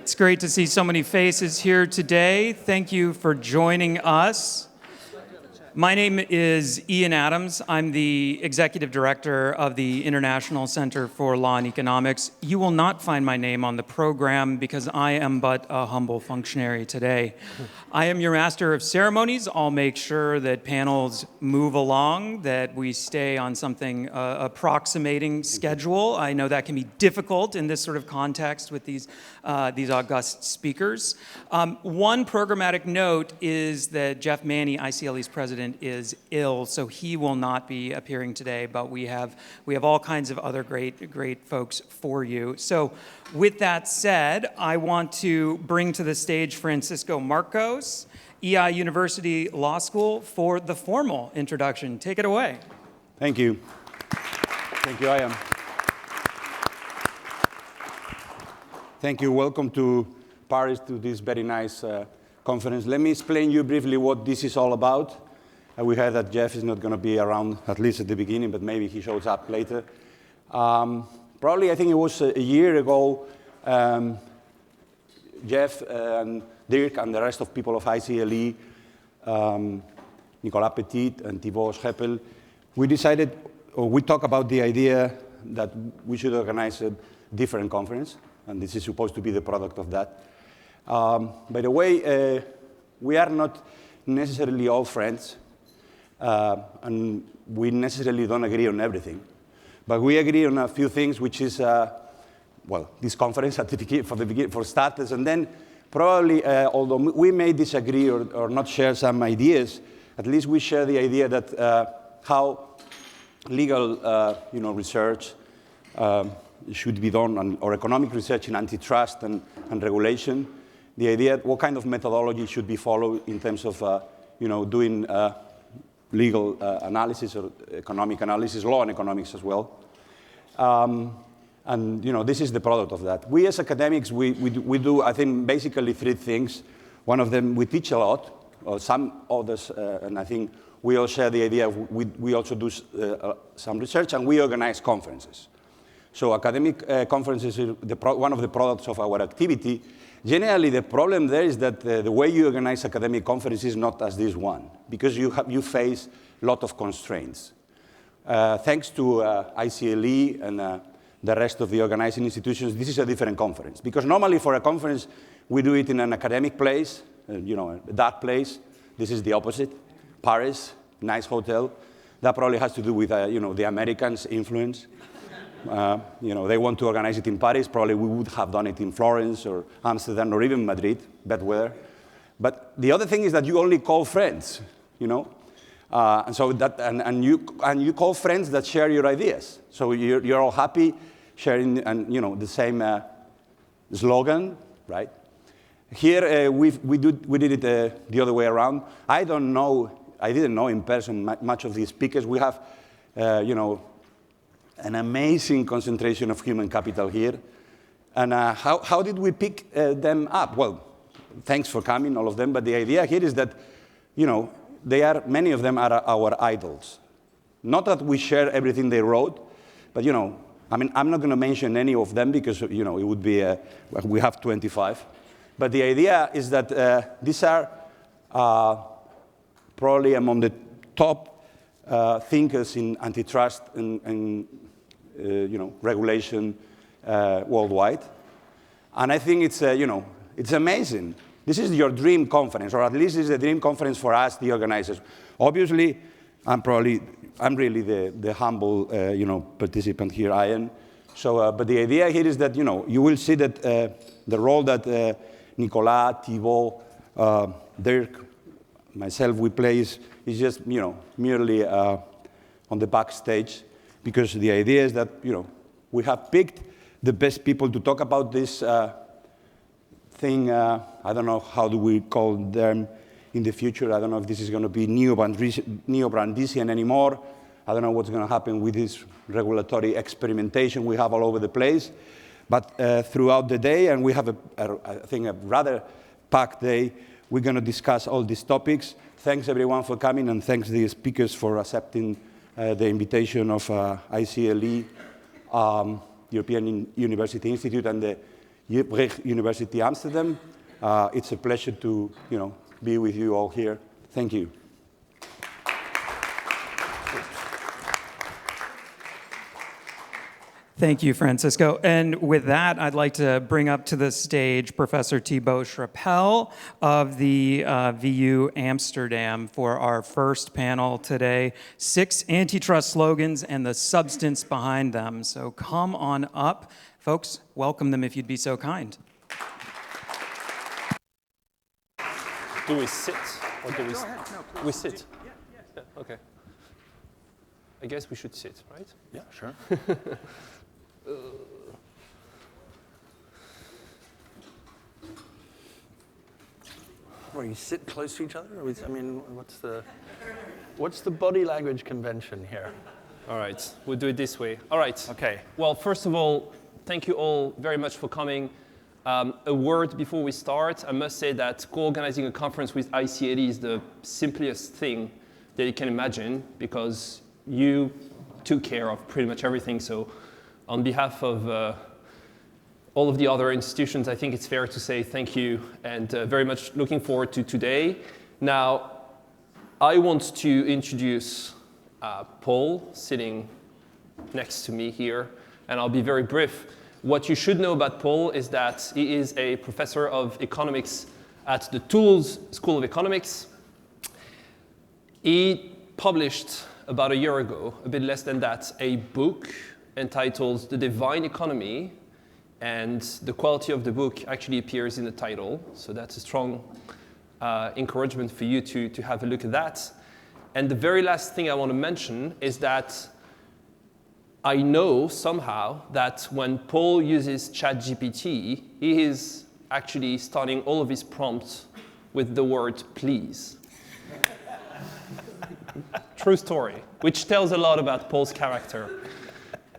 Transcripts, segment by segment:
It's great to see so many faces here today. Thank you for joining us. My name is Ian Adams. I'm the Executive Director of the International Center for Law and Economics. You will not find my name on the program because I am but a humble functionary today. I am your Master of Ceremonies. I'll make sure that panels move along, that we stay on something approximating schedule. I know that can be difficult in this sort of context with these august speakers. One programmatic note is that Jeff Manny, ICLE's president, is ill, so he will not be appearing today, but we have all kinds of other great folks for you. So with that said, I want to bring to the stage Francisco Marcos, EI University Law School, for the formal introduction. Take it away. Thank you. Thank you, Ian. Thank you. Welcome to Paris, to this very nice conference. Let me explain you briefly what this is all about. We heard that Jeff is not going to be around, at least at the beginning, but maybe he shows up later. Probably, I think it was a year ago, Jeff and Dirk and the rest of people of ICLE, Nicolas Petit and Thibault Schrepel, we decided, or we talked about the idea that we should organize a different conference, and this is supposed to be the product of that. By the way, we are not necessarily all friends, and we necessarily don't agree on everything. But we agree on a few things, which is, well, this conference at the beginning, for starters, and then probably, although we may disagree or not share some ideas, at least we share the idea that how legal research should be done, or economic research in antitrust and regulation. The idea what kind of methodology should be followed in terms of doing legal analysis or economic analysis, law and economics as well. And this is the product of that. We as academics, we do, I think, basically three things. One of them, we teach a lot, or some others, and I think we all share the idea of we also do some research, and we organize conferences. So academic conferences is one of the products of our activity. Generally, the problem there is that the way you organize academic conferences is not as this one, because you face a lot of constraints. Thanks to ICLE and the rest of the organizing institutions, this is a different conference. Because normally for a conference, we do it in an academic place, a dark place. This is the opposite. Paris, nice hotel. That probably has to do with the Americans' influence. They want to organize it in Paris. Probably we would have done it in Florence or Amsterdam or even Madrid, bad weather. But the other thing is that you only call friends, and so that and you call friends that share your ideas. So you're all happy sharing the same slogan, right? Here we did it the other way around. I didn't know in person much of these speakers. We have an amazing concentration of human capital here. And how did we pick them up? Well, thanks for coming, all of them. But the idea here is that, many of them are our idols. Not that we share everything they wrote, but, I'm not going to mention any of them because, it would be, we have 25. But the idea is that these are probably among the top thinkers in antitrust and regulation worldwide. And I think it's, it's amazing. This is your dream conference, or at least it's a dream conference for us, the organizers. Obviously, I'm really the humble, participant here, Ian. So, but the idea here is that, you will see that the role that Nicolas, Thibault, Dirk, myself, we play is just, merely on the backstage. Because the idea is that, we have picked the best people to talk about this thing. I don't know how do we call them in the future. I don't know if this is going to be neo-Brandisian anymore. I don't know what's going to happen with this regulatory experimentation we have all over the place. But throughout the day, and we have, I think, a rather packed day, we're going to discuss all these topics. Thanks, everyone, for coming, and thanks the speakers for accepting the invitation of ICLE, European University Institute, and the Vrije Universiteit Amsterdam. It's a pleasure to, be with you all here. Thank you. Thank you, Francisco. And with that, I'd like to bring up to the stage Professor Thibault Schrepel of the VU Amsterdam for our first panel today, 6 antitrust slogans and the substance behind them. So come on up. Folks, welcome them if you'd be so kind. Do we sit or do we? Go ahead. No, please. We sit. Yeah. Okay. I guess we should sit, right? Yeah, sure. Where you sit close to each other? What's the body language convention here? All right, we'll do it this way. All right. Okay. Well, first of all, thank you all very much for coming. A word before we start. I must say that co-organizing a conference with ICLE is the simplest thing that you can imagine because you took care of pretty much everything. So on behalf of all of the other institutions, I think it's fair to say thank you and very much looking forward to today. Now, I want to introduce Paul sitting next to me here, and I'll be very brief. What you should know about Paul is that he is a professor of economics at the Toulouse School of Economics. He published about a year ago, a bit less than that, a book entitled The Divine Economy, and the quality of the book actually appears in the title, so that's a strong encouragement for you to have a look at that. And the very last thing I want to mention is that I know somehow that when Paul uses ChatGPT, he is actually starting all of his prompts with the word please. True story, which tells a lot about Paul's character.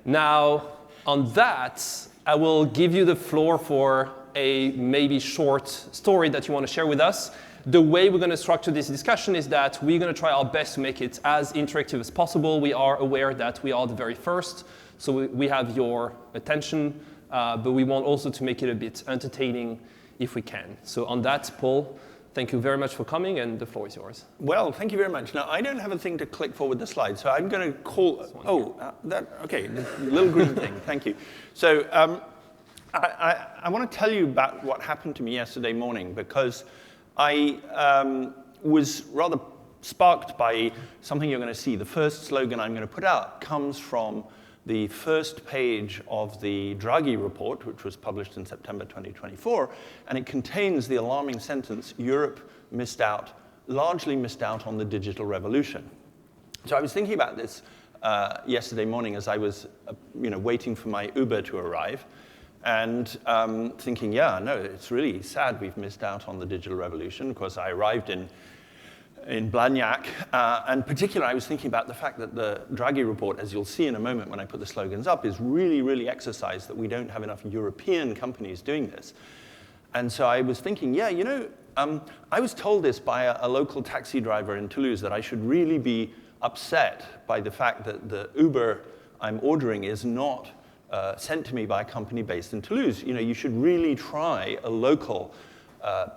Now, on that, I will give you the floor for a maybe short story that you want to share with us. The way we're going to structure this discussion is that we're going to try our best to make it as interactive as possible. We are aware that we are the very first, so we have your attention, but we want also to make it a bit entertaining if we can. So on that, Paul, thank you very much for coming, and the floor is yours. Well, thank you very much. Now, I don't have a thing to click for with the slide, so I'm going to call. Okay, the little green thing. Thank you. So I want to tell you about what happened to me yesterday morning because I was rather sparked by something you're going to see. The first slogan I'm going to put out comes from the first page of the Draghi report, which was published in September 2024, and it contains the alarming sentence, Europe largely missed out on the digital revolution. So I was thinking about this yesterday morning as I was waiting for my Uber to arrive, and thinking, it's really sad we've missed out on the digital revolution. Of course, I arrived in Blagnac, and particularly I was thinking about the fact that the Draghi report, as you'll see in a moment when I put the slogans up, is really, really exercised that we don't have enough European companies doing this. And so I was thinking, I was told this by a local taxi driver in Toulouse that I should really be upset by the fact that the Uber I'm ordering is not sent to me by a company based in Toulouse. You should really try a local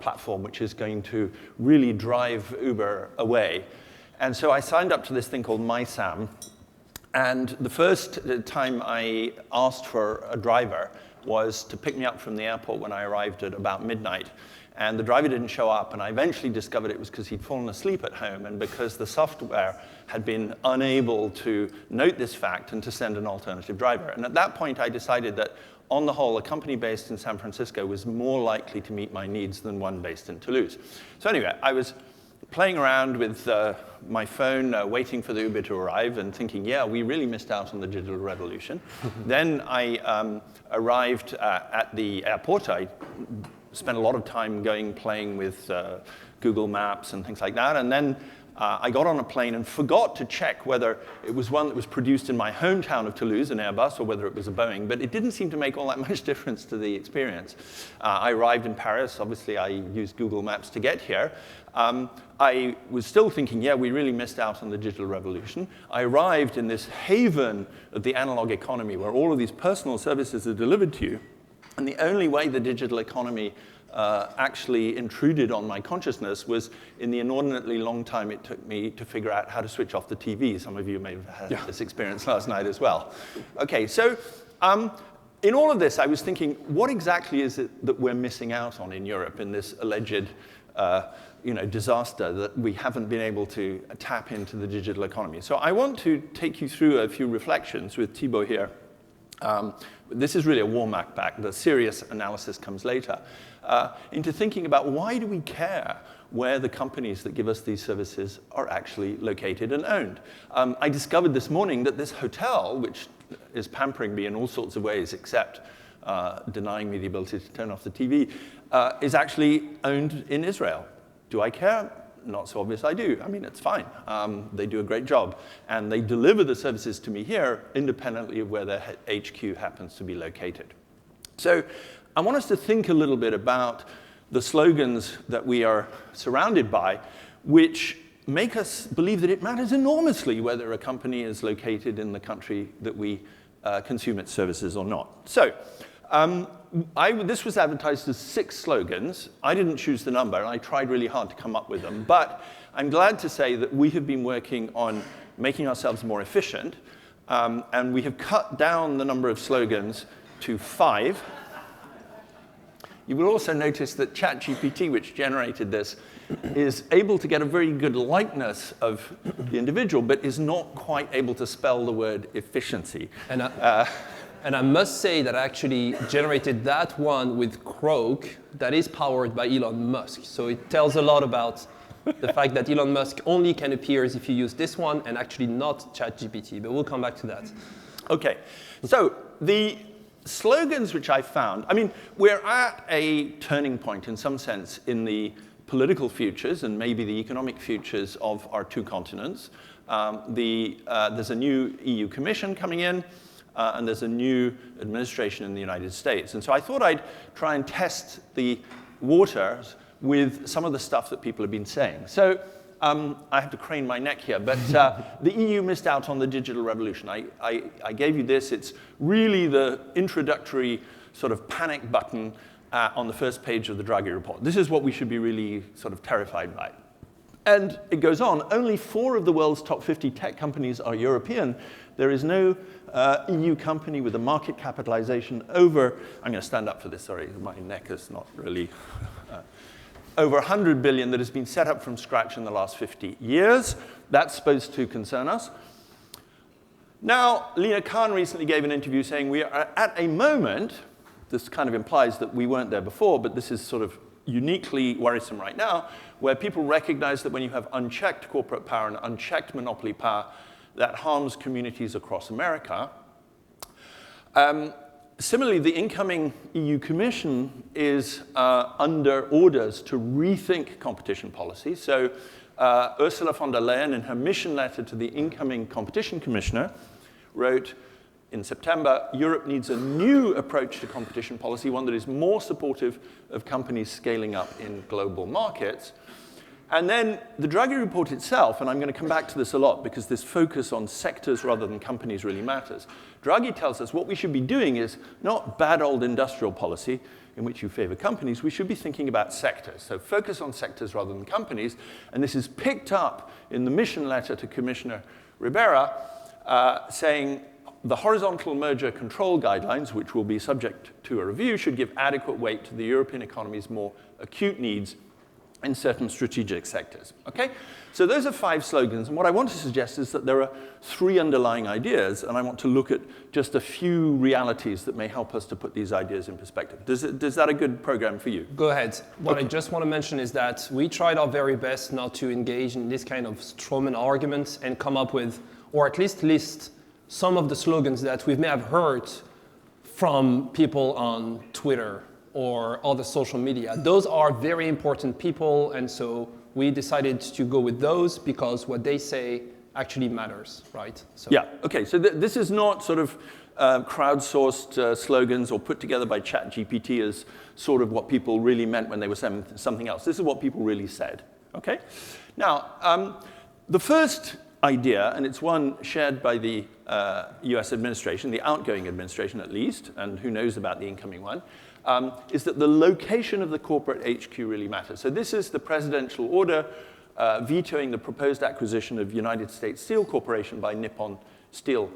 platform which is going to really drive Uber away. And so I signed up to this thing called MySam. And the first time I asked for a driver was to pick me up from the airport when I arrived at about midnight. And the driver didn't show up, and I eventually discovered it was because he'd fallen asleep at home and because the software had been unable to note this fact and to send an alternative driver. And at that point, I decided that, on the whole, a company based in San Francisco was more likely to meet my needs than one based in Toulouse. So anyway, I was playing around with my phone, waiting for the Uber to arrive and thinking, we really missed out on the digital revolution. Then I arrived at the airport. I spent a lot of time playing with Google Maps and things like that. And then I got on a plane and forgot to check whether it was one that was produced in my hometown of Toulouse, an Airbus, or whether it was a Boeing. But it didn't seem to make all that much difference to the experience. I arrived in Paris. Obviously, I used Google Maps to get here. I was still thinking, we really missed out on the digital revolution. I arrived in this haven of the analog economy where all of these personal services are delivered to you. And the only way the digital economy actually intruded on my consciousness was in the inordinately long time it took me to figure out how to switch off the TV. Some of you may have had this experience last night as well. Okay, so in all of this, I was thinking, what exactly is it that we're missing out on in Europe in this alleged disaster that we haven't been able to tap into the digital economy? So I want to take you through a few reflections with Thibault here. This is really a warm-up back. The serious analysis comes later. Into thinking about why do we care where the companies that give us these services are actually located and owned. I discovered this morning that this hotel, which is pampering me in all sorts of ways except denying me the ability to turn off the TV, is actually owned in Israel. Do I care? Not so obvious I do. I mean, it's fine. They do a great job. And they deliver the services to me here independently of where their HQ happens to be located. So I want us to think a little bit about the slogans that we are surrounded by, which make us believe that it matters enormously whether a company is located in the country that we consume its services or not. So this was advertised as 6 slogans. I didn't choose the number, and I tried really hard to come up with them. But I'm glad to say that we have been working on making ourselves more efficient, and we have cut down the number of slogans to 5. You will also notice that ChatGPT, which generated this, is able to get a very good likeness of the individual, but is not quite able to spell the word efficiency. And I must say that I actually generated that one with Croak that is powered by Elon Musk. So it tells a lot about the fact that Elon Musk only can appear if you use this one and actually not ChatGPT. But we'll come back to that. OK. So the slogans which I found, I mean, we're at a turning point in some sense in the political futures and maybe the economic futures of our 2 continents. There's a new EU Commission coming in. And there's a new administration in the United States. And so I thought I'd try and test the waters with some of the stuff that people have been saying. So I have to crane my neck here, but the EU missed out on the digital revolution. I gave you this. It's really the introductory sort of panic button on the first page of the Draghi report. This is what we should be really sort of terrified by. And it goes on. Only 4 of the world's top 50 tech companies are European. There is no EU company with a market capitalization over, I'm going to stand up for this, sorry, my neck is not really, over 100 billion that has been set up from scratch in the last 50 years. That's supposed to concern us. Now, Lina Khan recently gave an interview saying we are at a moment, this kind of implies that we weren't there before, but this is sort of uniquely worrisome right now, where people recognize that when you have unchecked corporate power and unchecked monopoly power, that harms communities across America. Similarly, the incoming EU Commission is under orders to rethink competition policy. So Ursula von der Leyen, in her mission letter to the incoming competition commissioner, wrote in September, Europe needs a new approach to competition policy, one that is more supportive of companies scaling up in global markets. And then the Draghi report itself, and I'm going to come back to this a lot because this focus on sectors rather than companies really matters. Draghi tells us what we should be doing is not bad old industrial policy in which you favor companies. We should be thinking about sectors. So focus on sectors rather than companies. And this is picked up in the mission letter to Commissioner Ribera saying the horizontal merger control guidelines, which will be subject to a review, should give adequate weight to the European economy's more acute needs in certain strategic sectors. Okay? So those are 5 slogans, and what I want to suggest is that there are 3 underlying ideas, and I want to look at just a few realities that may help us to put these ideas in perspective. Is that a good program for you? Go ahead. What I just want to mention is that we tried our very best not to engage in this kind of strawman arguments and come up with, or at least list some of the slogans that we may have heard from people on Twitter or other social media. Those are very important people, and so we decided to go with those because what they say actually matters, right? So. Yeah, okay, so this is not sort of crowdsourced slogans or put together by ChatGPT as sort of what people really meant when they were saying something else. This is what people really said, okay? Now, the first idea, and it's one shared by the US administration, the outgoing administration at least, and who knows about the incoming one, is that the location of the corporate HQ really matters. So this is the presidential order vetoing the proposed acquisition of United States Steel Corporation by Nippon Steel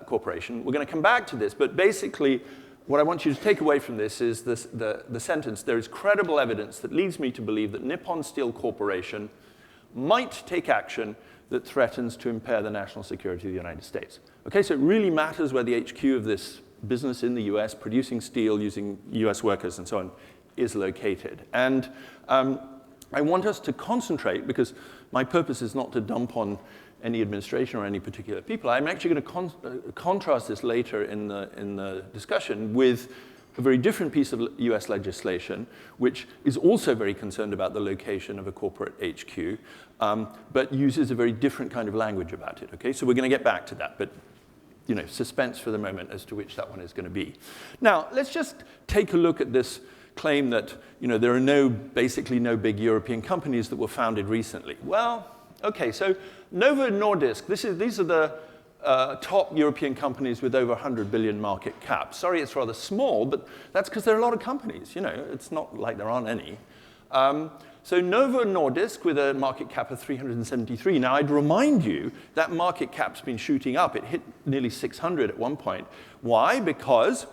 Corporation. We're going to come back to this, but basically what I want you to take away from this is the sentence, there is credible evidence that leads me to believe that Nippon Steel Corporation might take action that threatens to impair the national security of the United States. Okay, so it really matters where the HQ of this business in the US, producing steel, using US workers and so on, is located. And I want us to concentrate, because my purpose is not to dump on any administration or any particular people. I'm actually going to contrast this later in the discussion with a very different piece of US legislation, which is also very concerned about the location of a corporate HQ, but uses a very different kind of language about it. Okay, so we're going to get back to that, but suspense for the moment as to which that one is going to be. Now, let's just take a look at this claim that there are basically no big European companies that were founded recently. Well, okay, so Novo Nordisk, these are the top European companies with over 100 billion market cap. Sorry, it's rather small, but that's because there are a lot of companies. It's not like there aren't any. So Novo Nordisk with a market cap of 373. Now, I'd remind you that market cap's been shooting up. It hit nearly 600 at one point. Why? Because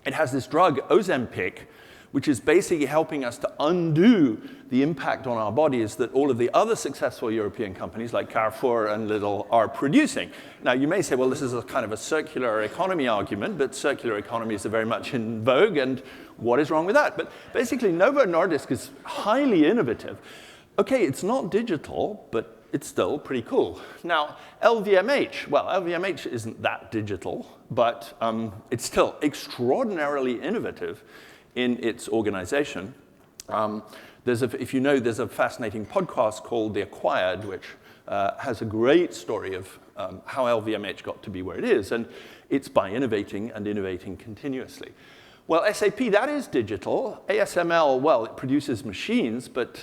it has this drug, Ozempic, which is basically helping us to undo the impact on our bodies that all of the other successful European companies like Carrefour and Lidl are producing. Now, you may say, well, this is a kind of a circular economy argument, but circular economies are very much in vogue, and what is wrong with that? But basically, Novo Nordisk is highly innovative. Okay, it's not digital, but it's still pretty cool. Now, LVMH, well, LVMH isn't that digital, but it's still extraordinarily innovative in its organization. If you know, there's a fascinating podcast called The Acquired, which has a great story of how LVMH got to be where it is, and it's by innovating and innovating continuously. Well, SAP, that is digital. ASML, well, it produces machines, but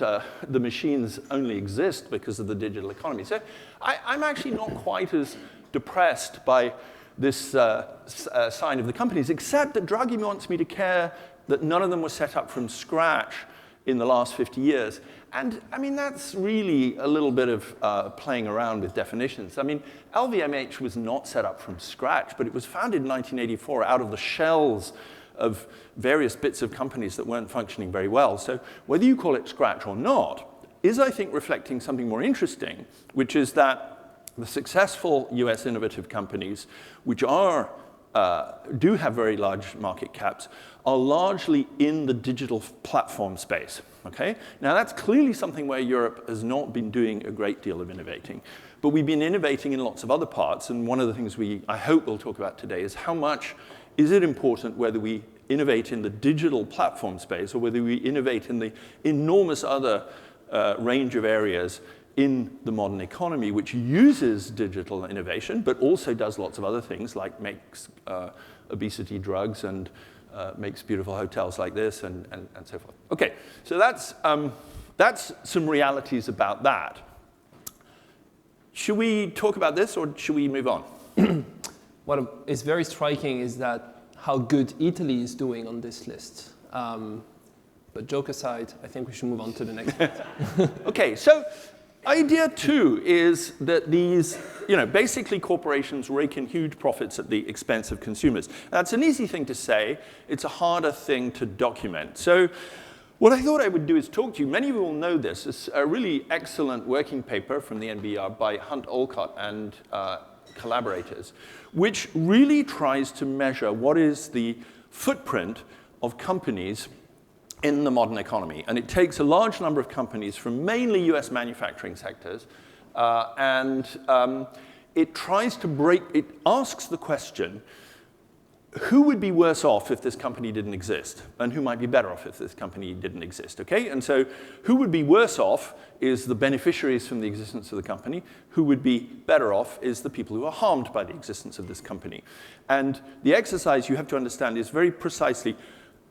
the machines only exist because of the digital economy. So I'm actually not quite as depressed by this sign of the companies, except that Draghi wants me to care that none of them were set up from scratch in the last 50 years. And I mean, that's really a little bit of playing around with definitions. I mean, LVMH was not set up from scratch, but it was founded in 1984 out of the shells of various bits of companies that weren't functioning very well. So whether you call it scratch or not is, I think, reflecting something more interesting, which is that the successful US innovative companies, which do have very large market caps, are largely in the digital platform space. Okay? Now, that's clearly something where Europe has not been doing a great deal of innovating. But we've been innovating in lots of other parts, and one of the things I hope we'll talk about today is how much is it important whether we innovate in the digital platform space or whether we innovate in the enormous other range of areas in the modern economy, which uses digital innovation, but also does lots of other things, like makes obesity drugs and makes beautiful hotels like this and so forth. Okay, so that's some realities about that. Should we talk about this, or should we move on? What is very striking is that how good Italy is doing on this list. But joke aside, I think we should move on to the next one. Okay, so idea 2 is that these, basically corporations rake in huge profits at the expense of consumers. That's an easy thing to say. It's a harder thing to document. So what I thought I would do is talk to you. Many of you will know this. It's a really excellent working paper from the NBR by Hunt Olcott and collaborators, which really tries to measure what is the footprint of companies in the modern economy. And it takes a large number of companies from mainly US manufacturing sectors, and it asks the question, who would be worse off if this company didn't exist? And who might be better off if this company didn't exist, okay? And so who would be worse off is the beneficiaries from the existence of the company. Who would be better off is the people who are harmed by the existence of this company. And the exercise, you have to understand, is very precisely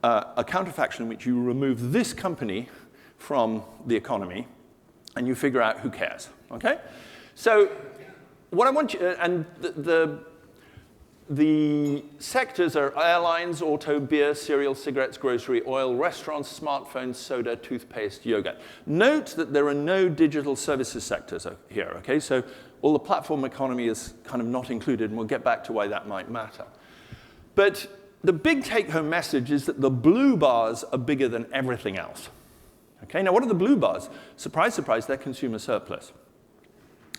a counterfaction in which you remove this company from the economy and you figure out who cares, okay? So what I want you, and the the sectors are airlines, auto, beer, cereal, cigarettes, grocery, oil, restaurants, smartphones, soda, toothpaste, yoga. Note that there are no digital services sectors here, okay? So all the platform economy is kind of not included, and we'll get back to why that might matter. But the big take-home message is that the blue bars are bigger than everything else. Okay, now what are the blue bars? Surprise, surprise, they're consumer surplus.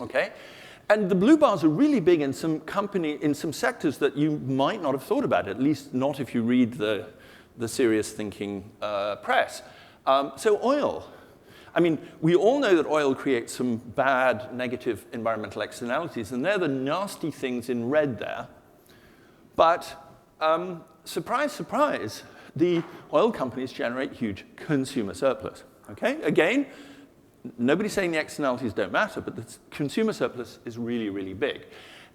Okay? And the blue bars are really big in some sectors that you might not have thought about, at least not if you read the serious thinking press. So oil. I mean, we all know that oil creates some bad, negative environmental externalities, and they're the nasty things in red there. But surprise, surprise, the oil companies generate huge consumer surplus. Okay? Again, nobody's saying the externalities don't matter, but the consumer surplus is really, really big.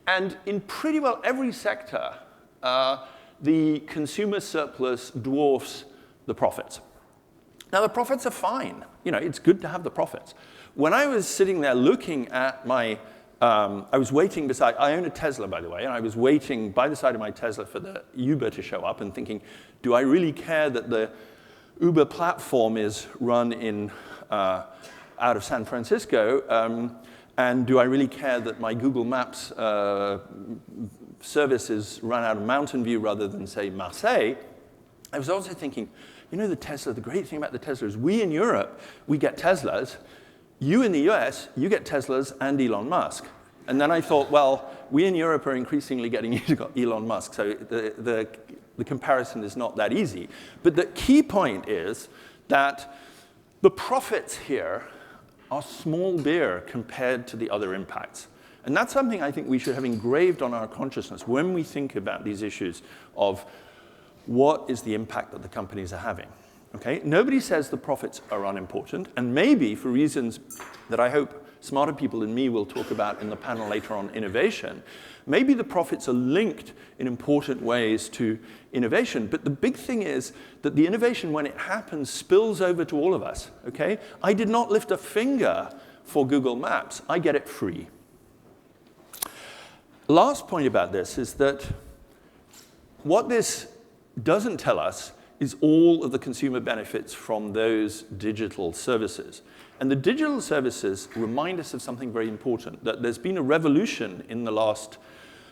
And in pretty well every sector, the consumer surplus dwarfs the profits. Now, the profits are fine. You know, it's good to have the profits. When I was sitting there looking at my, I was waiting beside, I own a Tesla, by the way, and I was waiting by the side of my Tesla for the Uber to show up and thinking, do I really care that the Uber platform is run in out of San Francisco, and do I really care that my Google Maps service is run out of Mountain View rather than, say, Marseille? I was also thinking, you know, the Tesla, the great thing about the Tesla is we in Europe, we get Teslas. You in the US, you get Teslas and Elon Musk. And then I thought, well, we in Europe are increasingly getting Elon Musk, so the comparison is not that easy. But the key point is that the profits here are small beer compared to the other impacts. And that's something I think we should have engraved on our consciousness when we think about these issues of what is the impact that the companies are having. Okay? Nobody says the profits are unimportant, and maybe for reasons that I hope smarter people than me will talk about in the panel later on innovation, maybe the profits are linked in important ways to innovation. But the big thing is that the innovation, when it happens, spills over to all of us. Okay? I did not lift a finger for Google Maps. I get it free. Last point about this is that what this doesn't tell us is all of the consumer benefits from those digital services. And the digital services remind us of something very important, that there's been a revolution in the last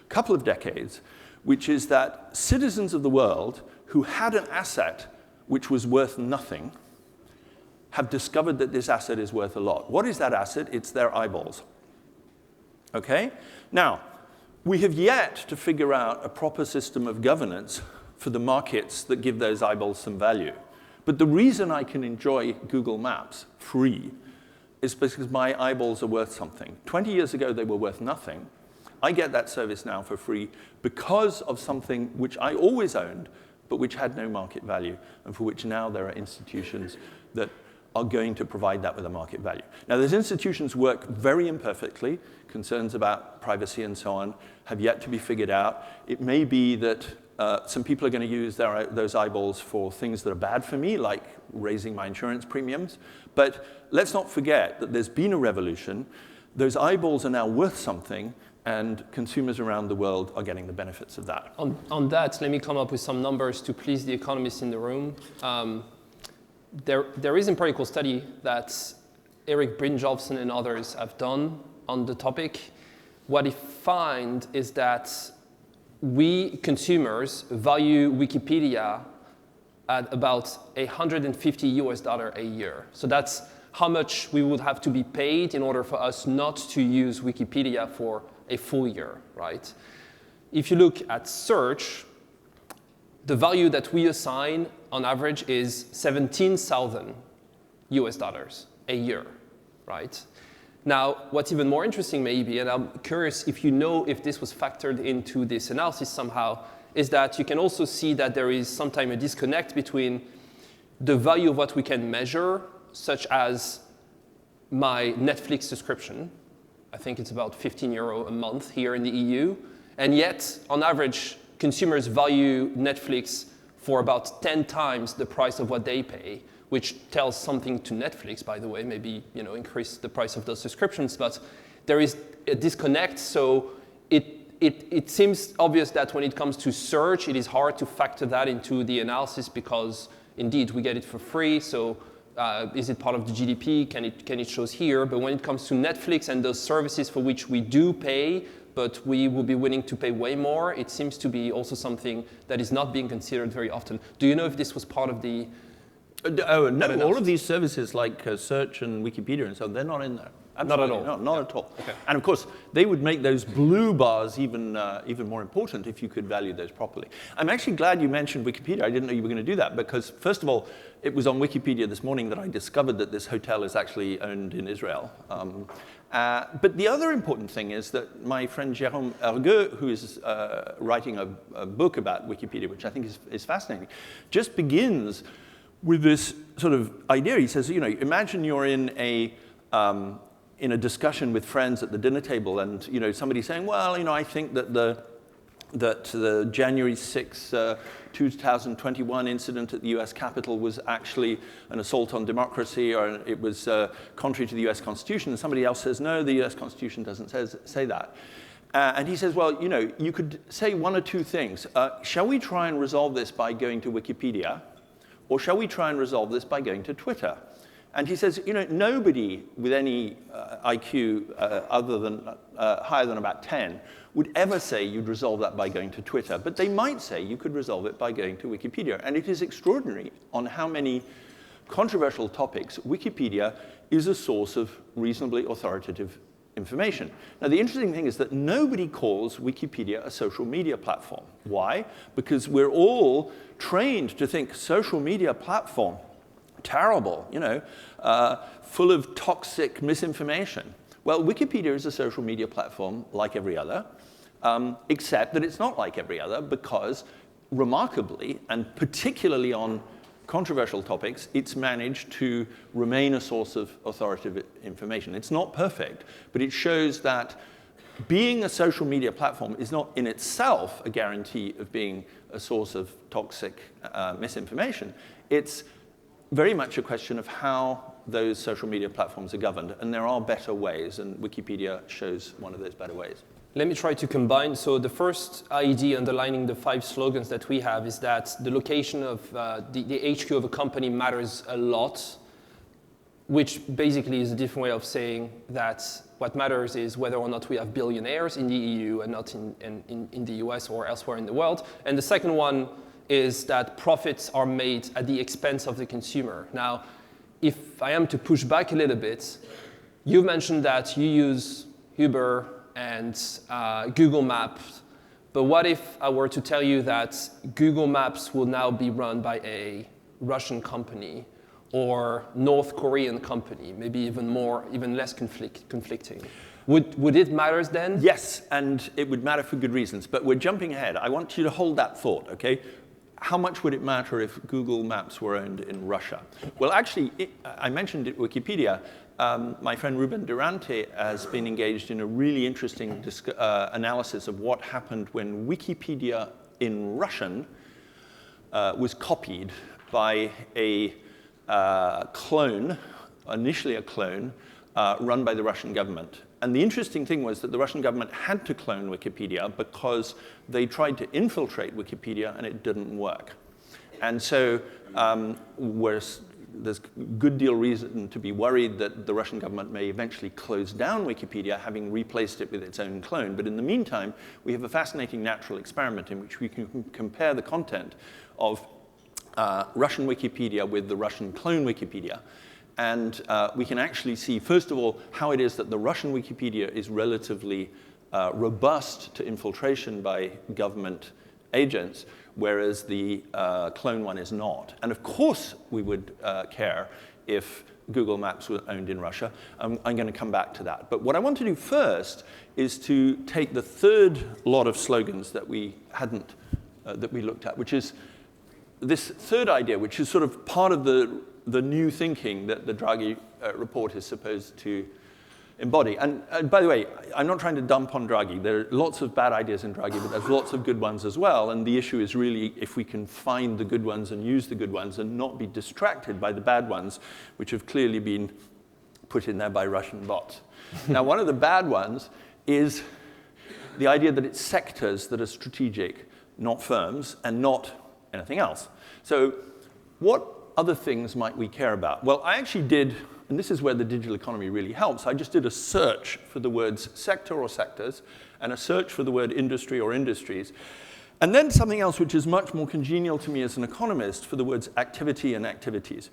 couple of decades, which is that citizens of the world who had an asset which was worth nothing have discovered that this asset is worth a lot. What is that asset? It's their eyeballs. Okay? Now, we have yet to figure out a proper system of governance for the markets that give those eyeballs some value. But the reason I can enjoy Google Maps free is because my eyeballs are worth something. 20 years ago, they were worth nothing. I get that service now for free because of something which I always owned, but which had no market value, and for which now there are institutions that are going to provide that with a market value. Now, those institutions work very imperfectly. Concerns about privacy and so on have yet to be figured out. It may be that some people are going to use those eyeballs for things that are bad for me, like raising my insurance premiums. But let's not forget that there's been a revolution. Those eyeballs are now worth something, and consumers around the world are getting the benefits of that. On that, let me come up with some numbers to please the economists in the room. There is a empirical study that Erik Brynjolfsson and others have done on the topic. What he finds is that we consumers value Wikipedia at about $150 a year. So that's how much we would have to be paid in order for us not to use Wikipedia for a full year, right? If you look at search, the value that we assign on average is $17,000 a year, right? Now, what's even more interesting maybe, and I'm curious if you know if this was factored into this analysis somehow, is that you can also see that there is sometimes a disconnect between the value of what we can measure, such as my Netflix subscription. I think it's about €15 a month here in the EU. And yet, on average, consumers value Netflix for about 10 times the price of what they pay, which tells something to Netflix, by the way, maybe increase the price of those subscriptions. But there is a disconnect, so it seems obvious that when it comes to search, it is hard to factor that into the analysis because, indeed, we get it for free. So is it part of the GDP? Can it show here? But when it comes to Netflix and those services for which we do pay, but we will be willing to pay way more, it seems to be also something that is not being considered very often. Do you know if this was part of the... No, all of these services like search and Wikipedia and so on, they're not in there. Absolutely Not at all? Not at all. Okay. And of course, they would make those blue bars even more important if you could value those properly. I'm actually glad you mentioned Wikipedia. I didn't know you were going to do that because, first of all, it was on Wikipedia this morning that I discovered that this hotel is actually owned in Israel. But the other important thing is that my friend Jérôme Ergueux, who is writing a book about Wikipedia, which I think is fascinating, just begins with this sort of idea. He says, imagine you're in a discussion with friends at the dinner table, and somebody saying, well, I think that the January 6, 2021 incident at the U.S. Capitol was actually an assault on democracy, or it was contrary to the U.S. Constitution. And somebody else says, no, the U.S. Constitution doesn't say that. And he says, well, you could say one or two things. Shall we try and resolve this by going to Wikipedia? Or shall we try and resolve this by going to Twitter? And he says, nobody with any IQ other than higher than about 10 would ever say you'd resolve that by going to Twitter. But they might say you could resolve it by going to Wikipedia. And it is extraordinary on how many controversial topics Wikipedia is a source of reasonably authoritative information. Now, the interesting thing is that nobody calls Wikipedia a social media platform. Why? Because we're all trained to think social media platform, terrible, full of toxic misinformation. Well, Wikipedia is a social media platform like every other, except that it's not like every other because, remarkably, and particularly on controversial topics, it's managed to remain a source of authoritative information. It's not perfect, but it shows that being a social media platform is not in itself a guarantee of being a source of toxic misinformation. It's very much a question of how those social media platforms are governed, and there are better ways, and Wikipedia shows one of those better ways. Let me try to combine. So the first idea underlining the 5 slogans that we have is that the location of the HQ of a company matters a lot, which basically is a different way of saying that what matters is whether or not we have billionaires in the EU and not in the US or elsewhere in the world. And the second one is that profits are made at the expense of the consumer. Now, if I am to push back a little bit, you mentioned that you use Uber and Google Maps, but what if I were to tell you that Google Maps will now be run by a Russian company or North Korean company, maybe even less conflicting? Would it matter then? Yes, and it would matter for good reasons, but we're jumping ahead. I want you to hold that thought, okay? How much would it matter if Google Maps were owned in Russia? Well, actually, I mentioned it, Wikipedia. My friend Ruben Durante has been engaged in a really interesting analysis of what happened when Wikipedia in Russian was copied by a clone, initially a clone, run by the Russian government. And the interesting thing was that the Russian government had to clone Wikipedia because they tried to infiltrate Wikipedia and it didn't work. And so there's a good deal reason to be worried that the Russian government may eventually close down Wikipedia, having replaced it with its own clone. But in the meantime, we have a fascinating natural experiment in which we can compare the content of Russian Wikipedia with the Russian clone Wikipedia. And we can actually see, first of all, how it is that the Russian Wikipedia is relatively robust to infiltration by government agents, whereas the clone one is not. And of course, we would care if Google Maps were owned in Russia. I'm going to come back to that. But what I want to do first is to take the third lot of slogans that we hadn't, that we looked at, which is this third idea, which is sort of part of the new thinking that the Draghi report is supposed to embody. And by the way, I'm not trying to dump on Draghi. There are lots of bad ideas in Draghi, but there's lots of good ones as well. And the issue is really if we can find the good ones and use the good ones and not be distracted by the bad ones, which have clearly been put in there by Russian bots. Now, one of the bad ones is the idea that it's sectors that are strategic, not firms, and not anything else. So what other things might we care about? Well, I actually did, and this is where the digital economy really helps, I just did a search for the words sector or sectors, and a search for the word industry or industries, and then something else which is much more congenial to me as an economist for the words activity and activities.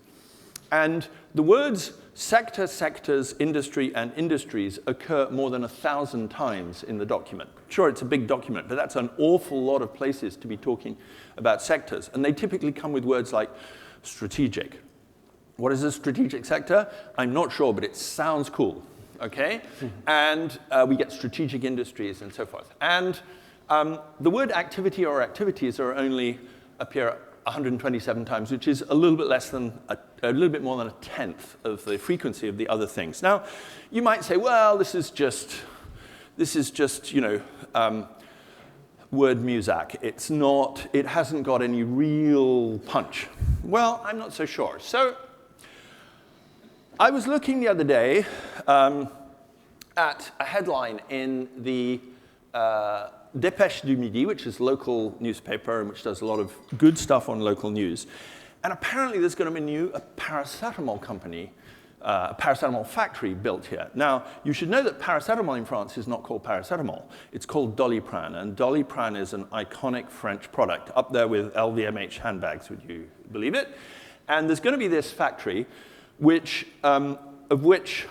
And the words sector, sectors, industry, and industries occur more than 1,000 times in the document. Sure, it's a big document, but that's an awful lot of places to be talking about sectors. And they typically come with words like strategic. What is a strategic sector? I'm not sure, but it sounds cool, okay? And we get strategic industries and so forth. And the word activity or activities are only appear 127 times, which is a little bit less than, a little bit more than a tenth of the frequency of the other things. Now, you might say, well, this is just, you know, word music. It's not, it hasn't got any real punch. Well, I'm not so sure. So I was looking the other day at a headline in the Dépêche du Midi, which is a local newspaper and which does a lot of good stuff on local news. And apparently there's going to be a paracetamol company, a paracetamol factory built here. Now, you should know that paracetamol in France is not called paracetamol. It's called Doliprane, and Doliprane is an iconic French product, up there with LVMH handbags, would you believe it? And there's going to be this factory, of which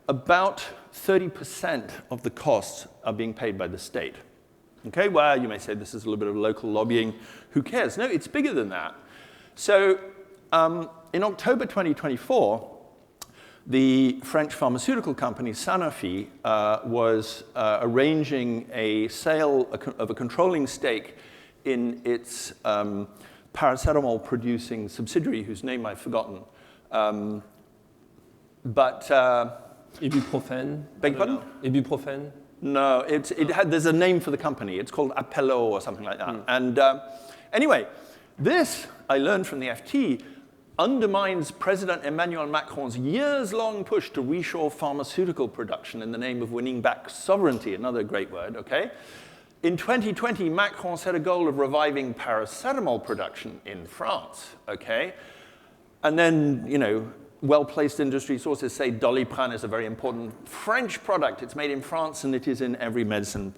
about 30% of the costs are being paid by the state. Okay, well, you may say this is a little bit of local lobbying. Who cares? No, it's bigger than that. So in October 2024, the French pharmaceutical company Sanofi was arranging a sale of a controlling stake in its paracetamol-producing subsidiary, whose name I've forgotten. Ibuprofen? Beg your pardon? Ibuprofen? No, there's a name for the company. It's called Appello or something like that. And anyway, this, I learned from the FT, undermines President Emmanuel Macron's years-long push to reshore pharmaceutical production in the name of winning back sovereignty, another great word, okay? In 2020, Macron set a goal of reviving paracetamol production in France, okay? And then, you know, well-placed industry sources say Doliprane is a very important French product. It's made in France, and it is in every medicine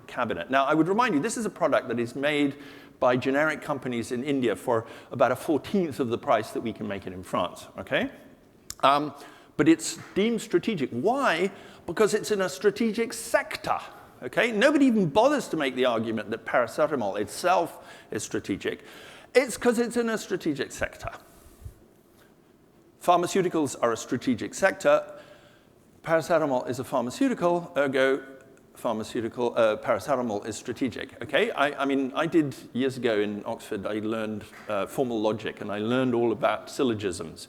cabinet. Now, I would remind you, this is a product that is made by generic companies in India for about 1/14 of the price that we can make it in France, okay? But it's deemed strategic. Why? Because it's in a strategic sector, okay? Nobody even bothers to make the argument that paracetamol itself is strategic. It's because it's in a strategic sector. Pharmaceuticals are a strategic sector. Paracetamol is a pharmaceutical, ergo paracetamol is strategic, okay? I mean, I did years ago in Oxford, I learned formal logic, and I learned all about syllogisms.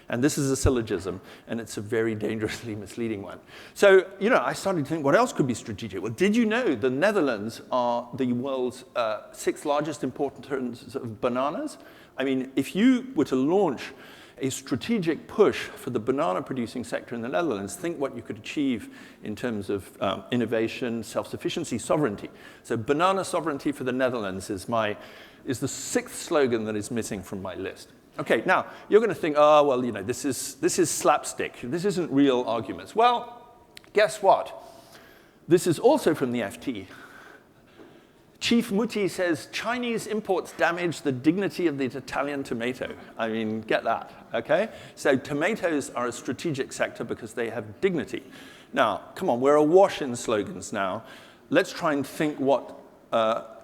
And this is a syllogism, and it's a very dangerously misleading one. So, you know, I started to think, what else could be strategic? Well, did you know the Netherlands are the world's 6th largest importers of bananas? I mean, if you were to launch a strategic push for the banana-producing sector in the Netherlands, think what you could achieve in terms of innovation, self-sufficiency, sovereignty. So banana sovereignty for the Netherlands is the 6th slogan that is missing from my list. Okay, now, you're going to think, oh, well, you know, this is slapstick. This isn't real arguments. Well, guess what? This is also from the FT. Chief Muti says, Chinese imports damage the dignity of the Italian tomato. I mean, get that, okay? So tomatoes are a strategic sector because they have dignity. Now, come on, we're awash in slogans now. Let's try and think what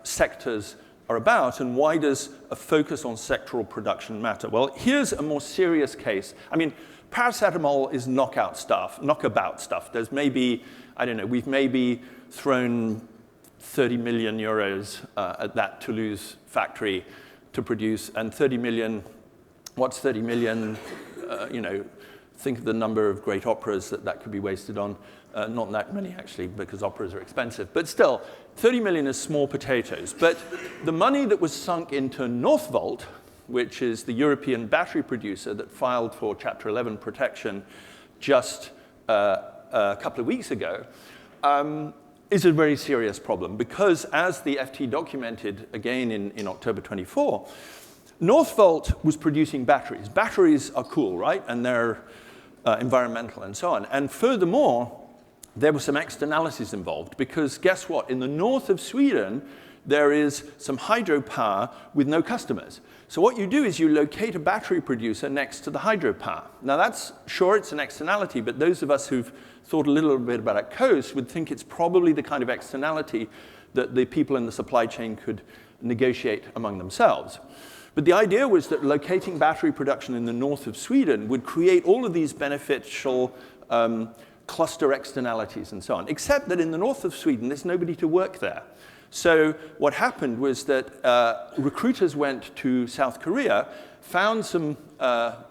sectors are about and why does a focus on sectoral production matter? Well, here's a more serious case. I mean, paracetamol is knockabout stuff. There's maybe, I don't know, we've maybe thrown 30 million euros at that Toulouse factory to produce, and 30 million, what's 30 million? You know, think of the number of great operas that could be wasted on. Not that many, actually, because operas are expensive. But still, 30 million is small potatoes. But the money that was sunk into Northvolt, which is the European battery producer that filed for Chapter 11 protection just a couple of weeks ago, is a very serious problem because, as the FT documented again in October 24, Northvolt was producing batteries. Batteries are cool, right? And they're environmental and so on. And furthermore, there were some externalities involved because guess what? In the north of Sweden, there is some hydropower with no customers. So what you do is you locate a battery producer next to the hydropower. Now that's, sure, it's an externality, but those of us who've thought a little bit about it coast would think it's probably the kind of externality that the people in the supply chain could negotiate among themselves. But the idea was that locating battery production in the north of Sweden would create all of these beneficial cluster externalities and so on, except that in the north of Sweden, there's nobody to work there. So what happened was that recruiters went to South Korea, found some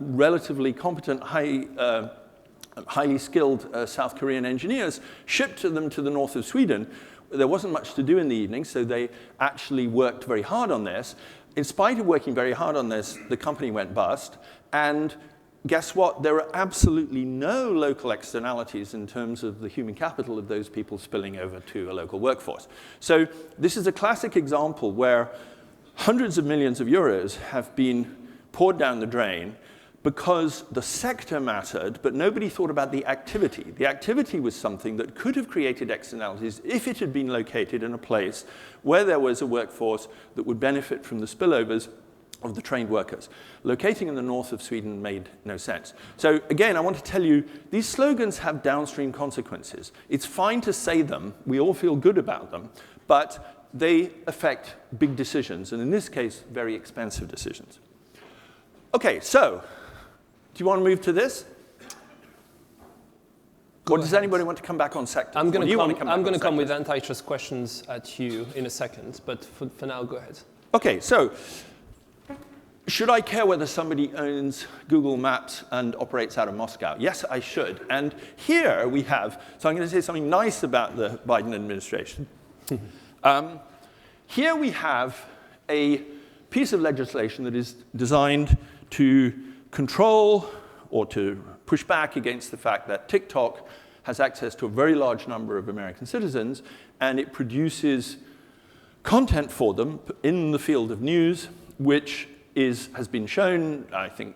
relatively competent, highly skilled South Korean engineers, shipped them to the north of Sweden. There wasn't much to do in the evening, so they actually worked very hard on this. In spite of working very hard on this, the company went bust. And guess what? There are absolutely no local externalities in terms of the human capital of those people spilling over to a local workforce. So this is a classic example where hundreds of millions of euros have been poured down the drain because the sector mattered, but nobody thought about the activity. The activity was something that could have created externalities if it had been located in a place where there was a workforce that would benefit from the spillovers of the trained workers. Locating in the north of Sweden made no sense. So again, I want to tell you, these slogans have downstream consequences. It's fine to say them, we all feel good about them, but they affect big decisions, and in this case, very expensive decisions. Okay, so, do you want to move to this? Or does anybody want to come back on sectors? I'm going to come with antitrust questions at you in a second, but for now, go ahead. Okay, so should I care whether somebody owns Google Maps and operates out of Moscow? Yes, I should. And here we have, so I'm going to say something nice about the Biden administration. Here we have a piece of legislation that is designed to control or to push back against the fact that TikTok has access to a very large number of American citizens, and it produces content for them in the field of news, which has been shown, I think,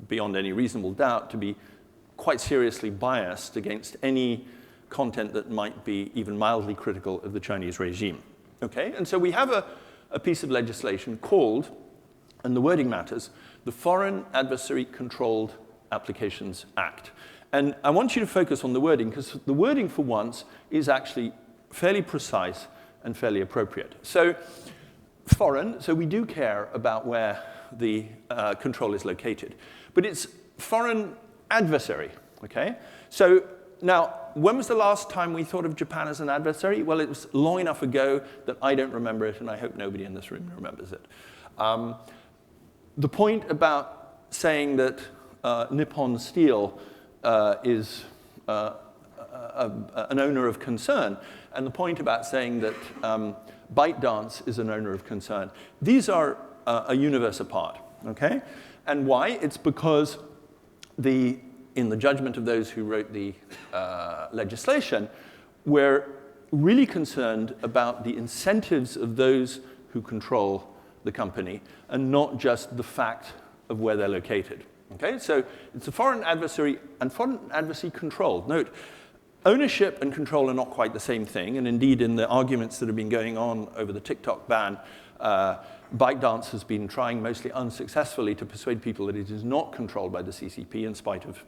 beyond any reasonable doubt, to be quite seriously biased against any content that might be even mildly critical of the Chinese regime. Okay? And so we have a piece of legislation called, and the wording matters, the Foreign Adversary Controlled Applications Act. And I want you to focus on the wording, because the wording, for once, is actually fairly precise and fairly appropriate. So foreign, so we do care about where the control is located. But it's foreign adversary, okay? So now, when was the last time we thought of Japan as an adversary? Well, it was long enough ago that I don't remember it, and I hope nobody in this room remembers it. The point about saying that Nippon Steel is an owner of concern, and the point about saying that ByteDance is an owner of concern, these are a universe apart, okay? And why? It's because in the judgment of those who wrote the legislation, we're really concerned about the incentives of those who control the company and not just the fact of where they're located. Okay, so it's a foreign adversary and foreign adversary controlled. Note, ownership and control are not quite the same thing, and indeed in the arguments that have been going on over the TikTok ban, ByteDance has been trying mostly unsuccessfully to persuade people that it is not controlled by the CCP in spite of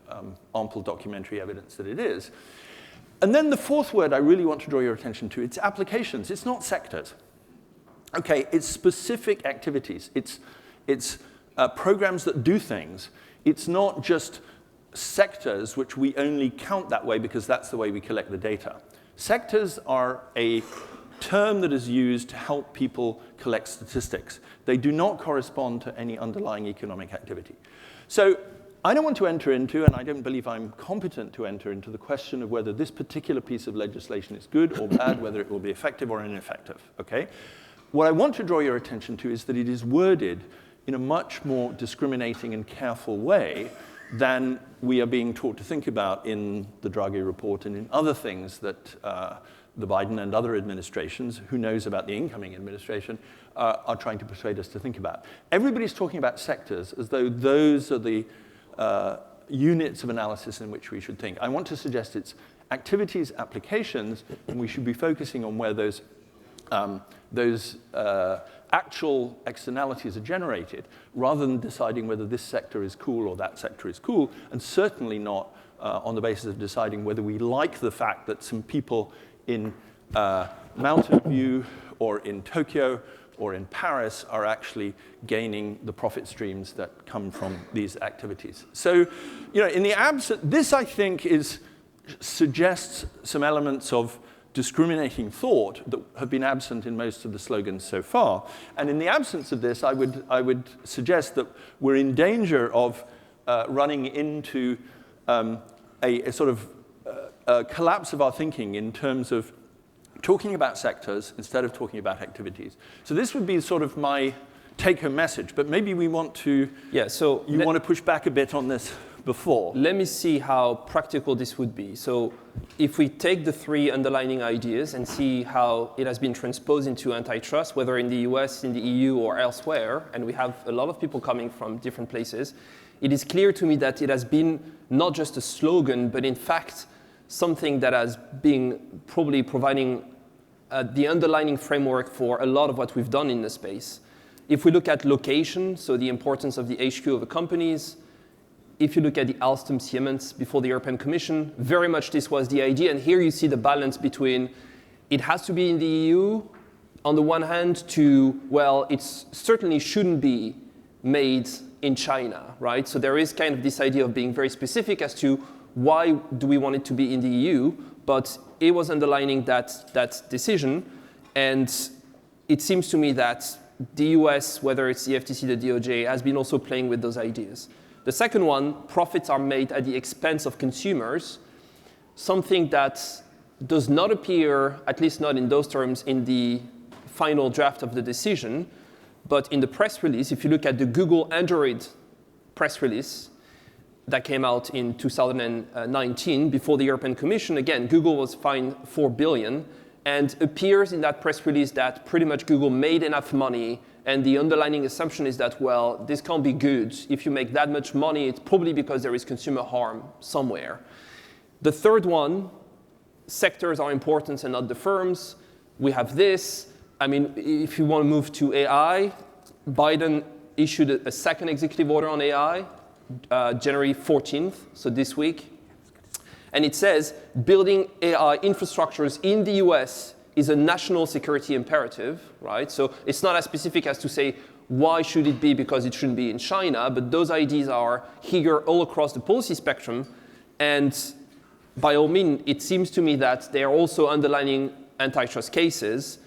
ample documentary evidence that it is. And then the fourth word I really want to draw your attention to, it's applications, it's not sectors. Okay, it's specific activities, it's programs that do things. It's not just sectors, which we only count that way because that's the way we collect the data. Sectors are a term that is used to help people collect statistics. They do not correspond to any underlying economic activity. So I don't want to enter into, and I don't believe I'm competent to enter into, the question of whether this particular piece of legislation is good or bad, whether it will be effective or ineffective, okay? What I want to draw your attention to is that it is worded in a much more discriminating and careful way than we are being taught to think about in the Draghi report and in other things that the Biden and other administrations, who knows about the incoming administration, are trying to persuade us to think about. Everybody's talking about sectors as though those are the units of analysis in which we should think. I want to suggest it's activities, applications, and we should be focusing on where those actual externalities are generated, rather than deciding whether this sector is cool or that sector is cool, and certainly not on the basis of deciding whether we like the fact that some people in Mountain View or in Tokyo or in Paris are actually gaining the profit streams that come from these activities. So, in the absence, this I think suggests some elements of discriminating thought that have been absent in most of the slogans so far. And in the absence of this, I would suggest that we're in danger of running into a sort of collapse of our thinking in terms of talking about sectors instead of talking about activities. So this would be sort of my take-home message, but maybe we want to, you want to push back a bit on this before. Let me see how practical this would be. So if we take the three underlying ideas and see how it has been transposed into antitrust, whether in the US, in the EU, or elsewhere, and we have a lot of people coming from different places, it is clear to me that it has been not just a slogan, but in fact, something that has been probably providing the underlying framework for a lot of what we've done in the space. If we look at location, so the importance of the HQ of the companies, if you look at the Alstom Siemens before the European Commission, very much this was the idea. And here you see the balance between it has to be in the EU, on the one hand, to, well, it certainly shouldn't be made in China, right? So there is kind of this idea of being very specific as to why do we want it to be in the EU, but it was underlining that decision. And it seems to me that the US, whether it's the FTC, the DOJ, has been also playing with those ideas. The second one, profits are made at the expense of consumers, something that does not appear, at least not in those terms, in the final draft of the decision. But in the press release, if you look at the Google Android press release that came out in 2019 before the European Commission, again, Google was fined $4 billion, and appears in that press release that pretty much Google made enough money. And the underlying assumption is that, well, this can't be good. If you make that much money, it's probably because there is consumer harm somewhere. The third one, sectors are important and not the firms. We have this. I mean, if you want to move to AI, Biden issued a second executive order on AI, January 14th, so this week. And it says, building AI infrastructures in the US is a national security imperative, right? So it's not as specific as to say, why should it be because it shouldn't be in China? But those ideas are here all across the policy spectrum. And by all means, it seems to me that they are also underlining antitrust cases.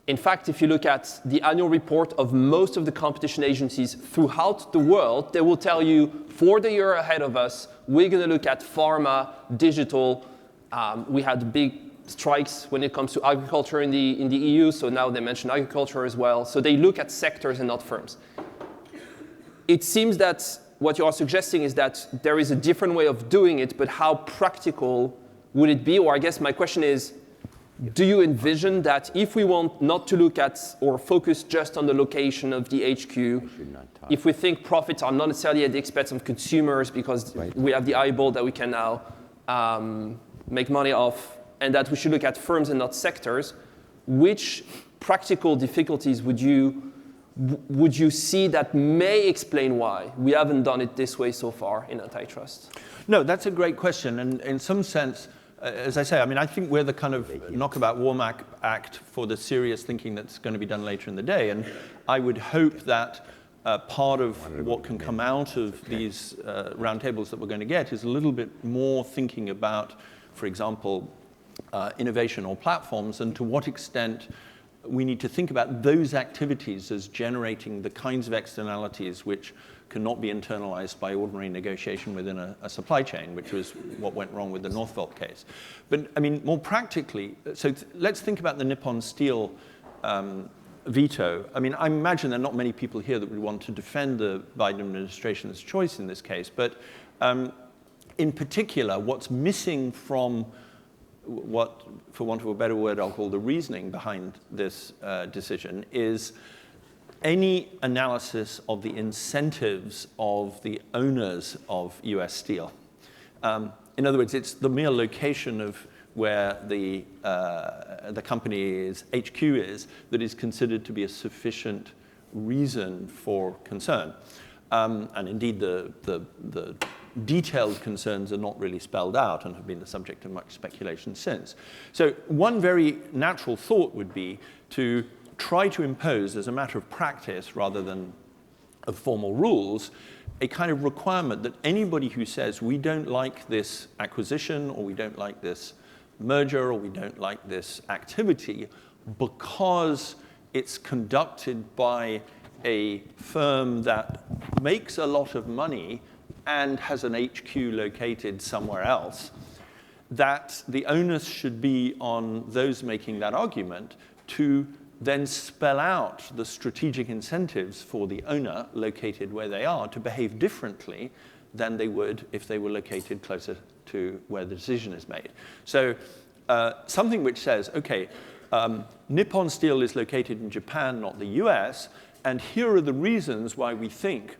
In fact, if you look at the annual report of most of the competition agencies throughout the world, they will tell you, for the year ahead of us, we're going to look at pharma, digital. We had big strikes when it comes to agriculture in the EU, so now they mention agriculture as well. So they look at sectors and not firms. It seems that what you are suggesting is that there is a different way of doing it, but how practical would it be? Or I guess my question is, do you envision that if we want not to look at or focus just on the location of the HQ, if we think profits are not necessarily at the expense of consumers because we have the eyeball that we can now make money off, and that we should look at firms and not sectors, which practical difficulties would you see that may explain why we haven't done it this way so far in antitrust? No, that's a great question. And in some sense, as I say, I mean, I think we're the kind of knockabout Warmack act for the serious thinking that's going to be done later in the day. And I would hope that part of what can come out of these roundtables that we're going to get is a little bit more thinking about, for example, innovation or platforms, and to what extent we need to think about those activities as generating the kinds of externalities which cannot be internalized by ordinary negotiation within a supply chain, which was what went wrong with the Northvolt case. But I mean, more practically, so let's think about the Nippon Steel veto. I mean, I imagine there are not many people here that would want to defend the Biden administration's choice in this case, but in particular, what's missing from what, for want of a better word, I'll call the reasoning behind this decision is any analysis of the incentives of the owners of US Steel. In other words, it's the mere location of where the company's HQ is that is considered to be a sufficient reason for concern. And indeed, the detailed concerns are not really spelled out and have been the subject of much speculation since. So one very natural thought would be to try to impose, as a matter of practice rather than of formal rules, a kind of requirement that anybody who says we don't like this acquisition or we don't like this merger or we don't like this activity because it's conducted by a firm that makes a lot of money and has an HQ located somewhere else, that the onus should be on those making that argument to then spell out the strategic incentives for the owner located where they are to behave differently than they would if they were located closer to where the decision is made. So something which says, okay, Nippon Steel is located in Japan, not the US, and here are the reasons why we think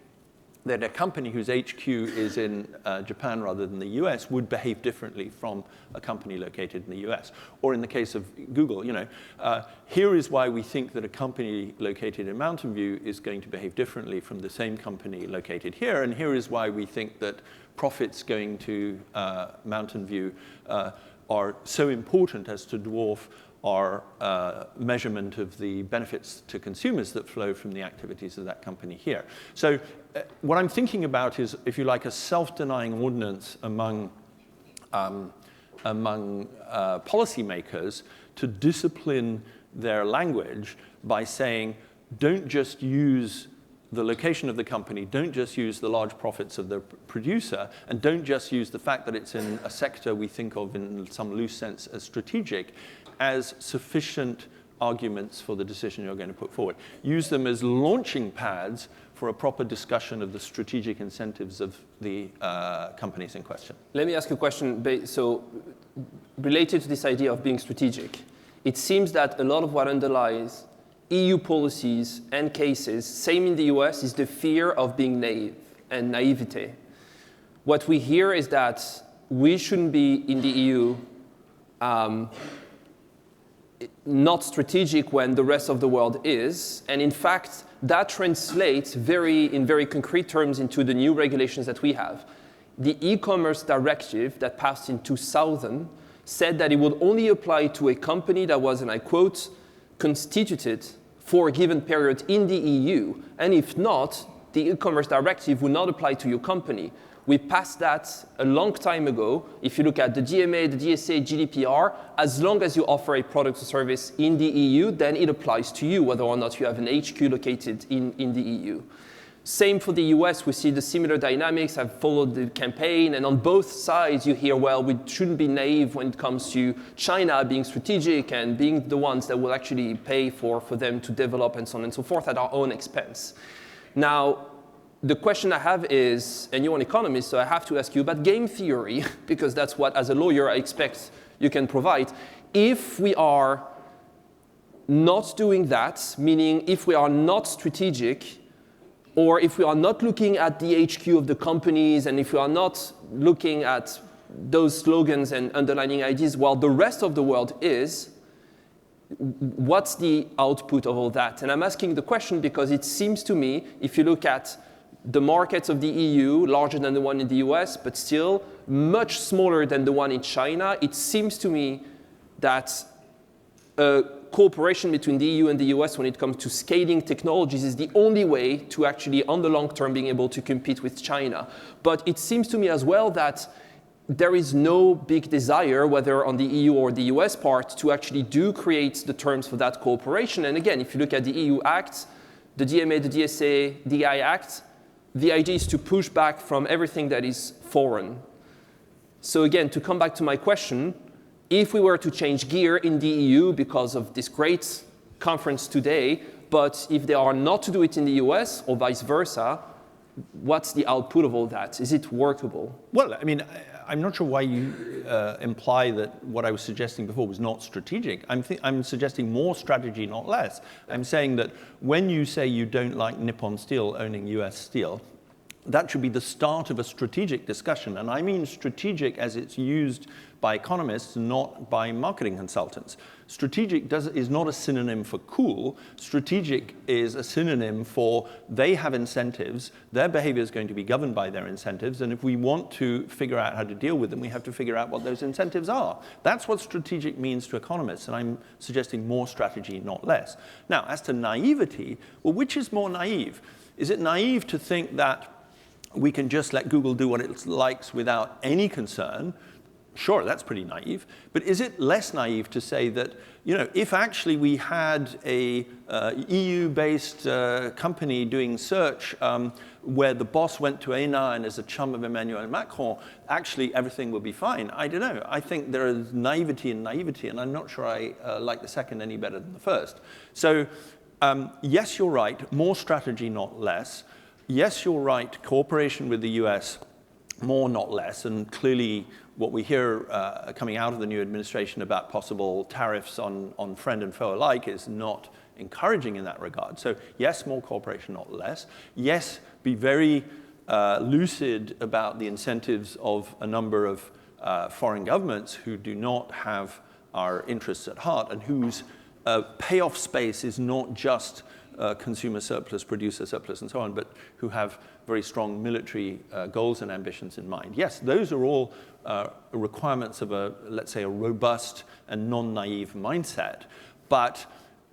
that a company whose HQ is in Japan rather than the US would behave differently from a company located in the US. Or in the case of Google, here is why we think that a company located in Mountain View is going to behave differently from the same company located here, and here is why we think that profits going to Mountain View are so important as to dwarf our measurement of the benefits to consumers that flow from the activities of that company here. So what I'm thinking about is, if you like, a self-denying ordinance among policymakers to discipline their language by saying, don't just use the location of the company, don't just use the large profits of the producer, and don't just use the fact that it's in a sector we think of in some loose sense as strategic, as sufficient arguments for the decision you're going to put forward. Use them as launching pads for a proper discussion of the strategic incentives of the companies in question. Let me ask you a question. So, related to this idea of being strategic, it seems that a lot of what underlies EU policies and cases, same in the US, is the fear of being naive and naivete. What we hear is that we shouldn't be in the EU not strategic when the rest of the world is. And in fact, that translates in very concrete terms into the new regulations that we have. The e-commerce directive that passed in 2000 said that it would only apply to a company that was, and I quote, constituted for a given period in the EU. And if not, the e-commerce directive would not apply to your company. We passed that a long time ago. If you look at the DMA, the DSA, GDPR, as long as you offer a product or service in the EU, then it applies to you, whether or not you have an HQ located in the EU. Same for the US. We see the similar dynamics. I've followed the campaign, and on both sides you hear, well, we shouldn't be naive when it comes to China being strategic and being the ones that will actually pay for them to develop and so on and so forth at our own expense. Now, the question I have is, and you're an economist, so I have to ask you about game theory, because that's what, as a lawyer, I expect you can provide. If we are not doing that, meaning if we are not strategic, or if we are not looking at the HQ of the companies, and if we are not looking at those slogans and underlining ideas while the rest of the world is, what's the output of all that? And I'm asking the question because it seems to me, if you look at the markets of the EU, larger than the one in the US, but still much smaller than the one in China, it seems to me that cooperation between the EU and the US when it comes to scaling technologies is the only way to actually, on the long term, being able to compete with China. But it seems to me as well that there is no big desire, whether on the EU or the US part, to actually do create the terms for that cooperation. And again, if you look at the EU Act, the DMA, the DSA, DI Act, the idea is to push back from everything that is foreign. So again, to come back to my question, if we were to change gear in the EU because of this great conference today, but if they are not to do it in the US or vice versa, what's the output of all that? Is it workable? Well, I mean, I'm not sure why you imply that what I was suggesting before was not strategic. I'm suggesting more strategy, not less. I'm saying that when you say you don't like Nippon Steel owning US Steel, that should be the start of a strategic discussion. And I mean strategic as it's used by economists, not by marketing consultants. Strategic is not a synonym for cool. Strategic is a synonym for they have incentives, their behavior is going to be governed by their incentives, and if we want to figure out how to deal with them, we have to figure out what those incentives are. That's what strategic means to economists, and I'm suggesting more strategy, not less. Now, as to naivety, well, which is more naive? Is it naive to think that we can just let Google do what it likes without any concern? Sure, that's pretty naive. But is it less naive to say that, if actually we had a EU-based company doing search where the boss went to ENA and is a chum of Emmanuel Macron, actually everything will be fine? I don't know. I think there is naivety in naivety, and I'm not sure I like the second any better than the first. So yes, you're right, more strategy, not less. Yes, you're right, cooperation with the US, more, not less, and clearly what we hear coming out of the new administration about possible tariffs on friend and foe alike is not encouraging in that regard. So yes, more cooperation, not less. Yes, be very lucid about the incentives of a number of foreign governments who do not have our interests at heart and whose payoff space is not just consumer surplus, producer surplus, and so on, but who have very strong military goals and ambitions in mind. Yes, those are all requirements of let's say, a robust and non-naive mindset. But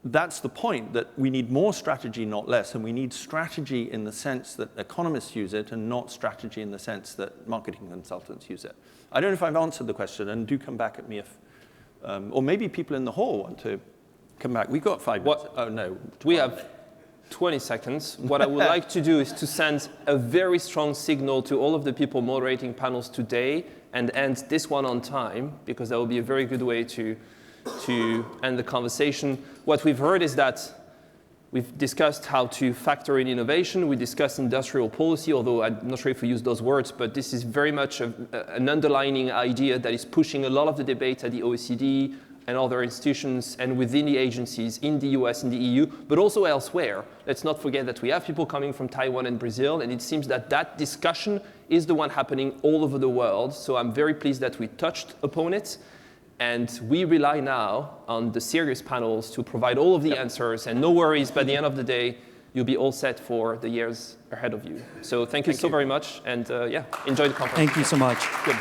that's the point, that we need more strategy, not less, and we need strategy in the sense that economists use it and not strategy in the sense that marketing consultants use it. I don't know if I've answered the question, and do come back at me if, or maybe people in the hall want to come back. We've got 5 minutes. Oh, no. We have 20 seconds. What I would like to do is to send a very strong signal to all of the people moderating panels today and end this one on time, because that will be a very good way to end the conversation. What we've heard is that we've discussed how to factor in innovation. We discussed industrial policy, although I'm not sure if we use those words, but this is very much an underlining idea that is pushing a lot of the debate at the OECD and other institutions and within the agencies in the US and the EU, but also elsewhere. Let's not forget that we have people coming from Taiwan and Brazil, and it seems that that discussion is the one happening all over the world. So I'm very pleased that we touched upon it. And we rely now on the serious panels to provide all of the answers, and no worries, by the end of the day, you'll be all set for the years ahead of you. So thank you so very much, and yeah, enjoy the conference. Thank you so much. Good.